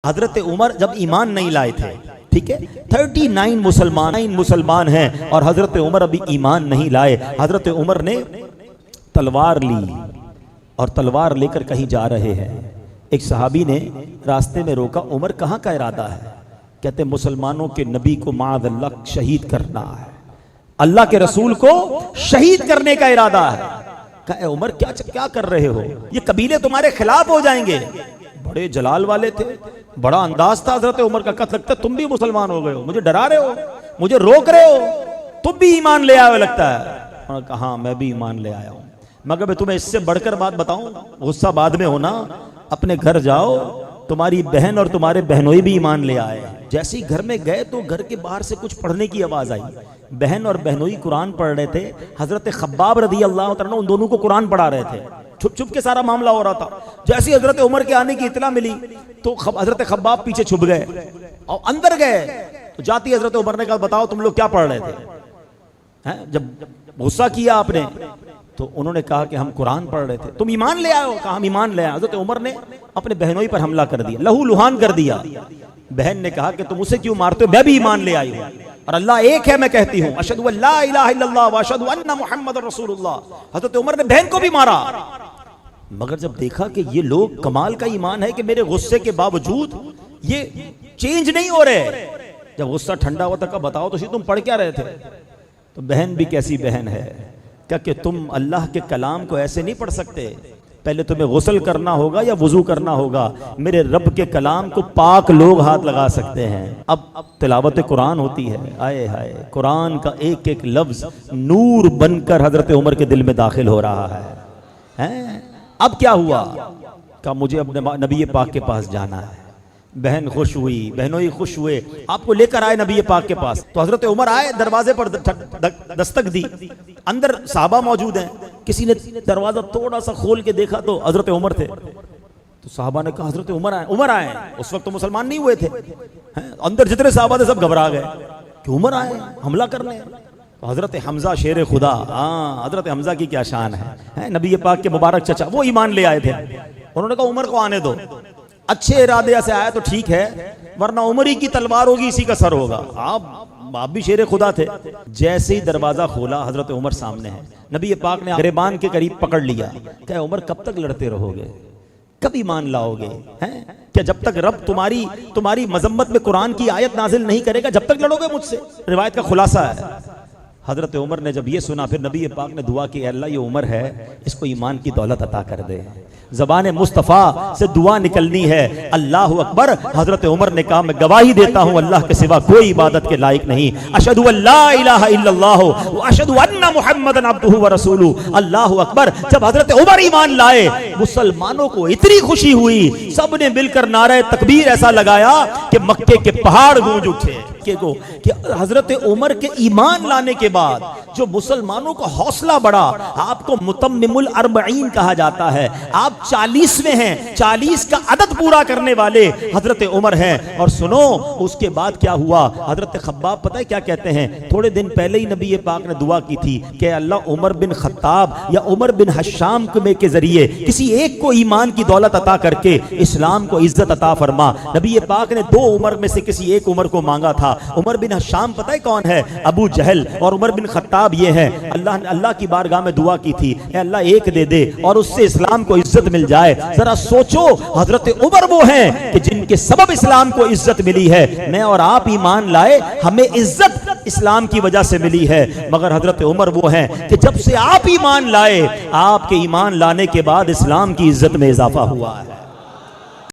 حضرت عمر جب ایمان نہیں لائے تھے، ٹھیک ہے، 39 مسلمان ہیں اور حضرت عمر ابھی ایمان نہیں لائے. حضرت عمر نے تلوار لی اور تلوار لے کر کہیں جا رہے ہیں. ایک صحابی نے راستے میں روکا، عمر کہاں کا ارادہ ہے؟ کہتے مسلمانوں کے نبی کو معاذ اللہ شہید کرنا ہے، اللہ کے رسول کو شہید کرنے کا ارادہ ہے. کہا اے عمر کیا کر رہے ہو؟ یہ قبیلے تمہارے خلاف ہو جائیں گے. بڑے جلال والے تھے، بڑا انداز تھا حضرت عمر کا. کہتا لگتا ہے تم بھی مسلمان ہو گئے ہو، مجھے ڈرا رہے ہو، مجھے روک رہے ہو، تم بھی ایمان لے آئے ہو لگتا ہے. انہوں نے کہا ہاں میں بھی ایمان لے آیا ہوں، مگر میں تمہیں اس سے بڑھ کر بات بتاؤں، غصہ بعد میں ہونا، اپنے گھر جاؤ، تمہاری بہن اور تمہارے بہنوئی بھی ایمان لے آئے. جیسے ہی گھر میں گئے تو گھر کے باہر سے کچھ پڑھنے کی آواز آئی. بہن اور بہنوئی قرآن پڑھ رہے تھے. حضرت خباب رضی اللہ عنہ ان دونوں کو قرآن پڑھا رہے تھے. چھپ چھپ کے سارا معاملہ ہو رہا تھا. جیسے حضرت عمر کے آنے کی اطلاع ملی تو حضرت خباب پیچھے چھپ گئے اور اندر گئے. تو جاتی حضرت عمر نے کہا بتاؤ تم لوگ کیا پڑھ رہے تھے؟ جب غصہ کیا آپ نے تو انہوں نے کہا کہ ہم قرآن پڑھ رہے تھے. تم ایمان لے آئے ہو؟ کہا ہم ایمان لے آئے. حضرت عمر نے اپنے بہنوئی پر حملہ کر دیا، لہو لہان کر دیا. بہن نے کہا کہ تم اسے کیوں مارتے ہو؟ میں بھی ایمان لے آئی ہوں اور اللہ ایک ہے میں کہتی ہوں، اشہد ان لا الہ الا اللہ واشہد ان محمد رسول اللہ. حضرت عمر نے بہن کو بھی مارا. مگر جب دیکھا کہ یہ لوگ کمال کا ایمان ہے کہ میرے غصے کے باوجود یہ چینج نہیں ہو رہے، جب غصہ ٹھنڈا ہوا تک بتاؤ تو تم پڑھ کیا رہے تھے؟ تو بہن بھی کیسی بہن ہے کہ تم اللہ کے کلام کو ایسے نہیں پڑھ سکتے، پہلے تمہیں غسل کرنا ہوگا یا وضو کرنا ہوگا. میرے رب کے کلام کو پاک لوگ ہاتھ لگا سکتے ہیں. اب تلاوت قرآن ہوتی ہے، آئے ہائے قرآن کا ایک ایک لفظ نور بن کر حضرت عمر کے دل میں داخل ہو رہا ہے. اب کیا ہوا؟ کہ مجھے اپنے نبی پاک کے پاس جانا ہے. بہن خوش ہوئی، بہنوئی خوش ہوئے، آپ کو لے کر آئے نبی پاک کے پاس. تو حضرت عمر آئے، دروازے پر دستک دی، اندر صحابہ موجود ہیں. کسی نے دروازہ تھوڑا سا کھول کے دیکھا تو حضرت عمر تھے. تو صحابہ نے کہا حضرت عمر آئے. اس وقت تو مسلمان نہیں ہوئے تھے. اندر جتنے صحابہ تھے سب گھبرا گئے کہ عمر آئے حملہ کرنے. تو حضرت حمزہ شیر خدا، حضرت حمزہ کی کیا شان ہے، نبی پاک کے مبارک چچا، وہ ایمان لے آئے تھے. انہوں نے کہا عمر کو آنے دو، اچھے ارادے سے آیا تو ٹھیک ہے، ورنہ عمر ہی کی تلوار ہوگی، اسی کا سر ہوگا. آپ بھی شیر خدا تھے. جیسے ہی دروازہ کھولا حضرت عمر سامنے ہے. نبی پاک نے گریبان کے قریب پکڑ لیا کہ عمر کب تک لڑتے رہو گے، کب ایمان لاؤ گے؟ کیا جب تک رب تمہاری مذمت میں قرآن کی آیت نازل نہیں کرے گا جب تک لڑو گے مجھ سے؟ روایت کا خلاصہ ہے. حضرت عمر نے جب یہ سنا پھر نبی پاک نے دعا کی، اللہ یہ عمر ہے اس کو ایمان کی دولت عطا کر دے. زبان مصطفیٰ سے دعا نکلنی ہے اللہ اکبر. حضرت عمر نے کہا میں گواہی دیتا ہوں اللہ کے سوا کوئی عبادت کے لائق نہیں. اشہد ان لا الہ الا اللہ واشہد ان محمدا عبدہ ورسولہ. اللہ اکبر. جب حضرت عمر ایمان لائے مسلمانوں کو اتنی خوشی ہوئی، سب نے مل کر نعرہ تکبیر ایسا لگایا کہ مکے کے پہاڑ گونج اٹھے. کہ حضرت عمر کے ایمان لانے کے بعد جو مسلمانوں کا حوصلہ بڑھا. آپ کو متمم الاربعین کہا جاتا ہے، آپ 40ویں ہیں، 40 کا عدد پورا کرنے والے حضرت عمر ہیں. اور سنو اس کے بعد کیا ہوا؟ حضرت خباب پتہ ہے کیا کہتے ہیں؟ تھوڑے دن پہلے ہی نبی پاک نے دعا کی تھی کہ اللہ عمر بن خطاب یا عمر بن حشام کے ذریعے کسی ایک کو ایمان کی دولت عطا کر کے اسلام کو عزت عطا فرما. نبی پاک نے 2 عمر میں سے کسی ایک عمر کو مانگا تھا. عمر بن حشام پتہ ہے کون ہے؟ ابو جہل. اور عمر بن خطاب یہ ہے. اللہ کی بارگاہ میں دعا کی تھی اے اللہ ایک دے دے اور اس سے اسلام کو عزت مل جائے. ذرا سوچو حضرت عمر وہ ہیں کہ جن کے سبب اسلام کو عزت ملی ہے. میں اور آپ ایمان لائے ہمیں عزت اسلام کی وجہ سے ملی ہے، مگر حضرت عمر وہ ہیں کہ جب سے آپ ایمان لائے آپ کے ایمان لانے کے بعد اسلام کی عزت میں اضافہ ہوا ہے.